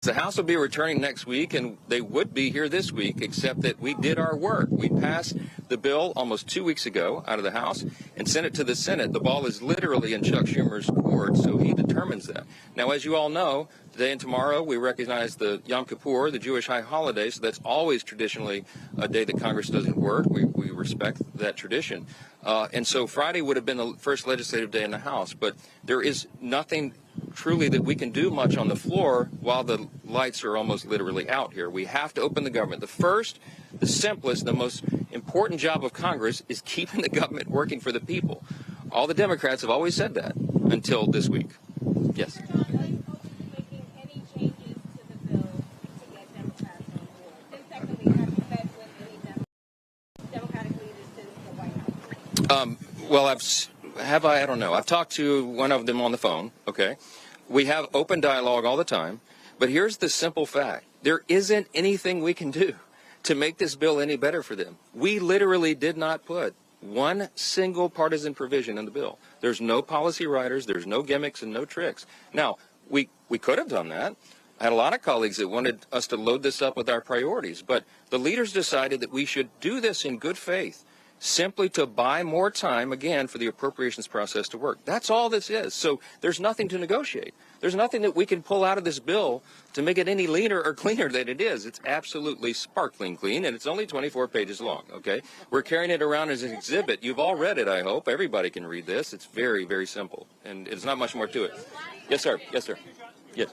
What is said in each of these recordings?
The House will be returning next week, and they would be here this week, except that we did our work. We passed the bill almost 2 weeks ago out of the House and sent it to the Senate. The ball is literally in Chuck Schumer's court, so he determines that. Now, as you all know, today and tomorrow we recognize the Yom Kippur, the Jewish high holiday, so that's always traditionally a day that Congress doesn't work. We respect that tradition. And so Friday would have been the first legislative day in the House, but there is nothing truly that we can do much on the floor while the lights are almost literally out here. We have to open the government. The first, the simplest, the most important job of Congress is keeping the government working for the people. All the Democrats have always said that until this week. Yes. Well, I don't know. I've talked to one of them on the phone, okay? We have open dialogue all the time, but here's the simple fact. There isn't anything we can do to make this bill any better for them. We literally did not put one single partisan provision in the bill. There's no policy writers, there's no gimmicks and no tricks. Now, we could have done that. I had a lot of colleagues that wanted us to load this up with our priorities, but the leaders decided that we should do this in good faith, simply to buy more time, again, for the appropriations process to work. That's all this is. So there's nothing to negotiate. There's nothing that we can pull out of this bill to make it any leaner or cleaner than it is. It's absolutely sparkling clean, and it's only 24 pages long, okay? We're carrying it around as an exhibit. You've all read it, I hope. Everybody can read this. It's very, very simple, and it's not much more to it. Yes, sir. Yes, sir. Yes.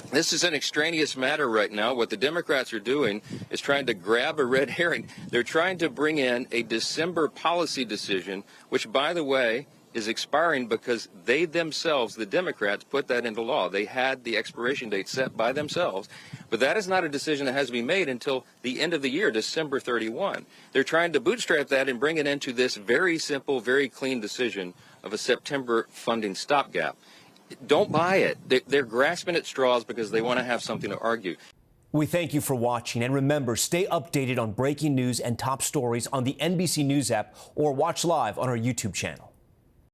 This is an extraneous matter right now. What the Democrats are doing is trying to grab a red herring. They're trying to bring in a December policy decision, which, by the way, is expiring because they themselves, the Democrats, put that into law. They had the expiration date set by themselves. But that is not a decision that has to be made until the end of the year, December 31. They're trying to bootstrap that and bring it into this very simple, very clean decision of a September funding stopgap. Don't buy it. They're grasping at straws because they want to have something to argue. We thank you for watching, and remember, stay updated on breaking news and top stories on the NBC News app or watch live on our YouTube channel.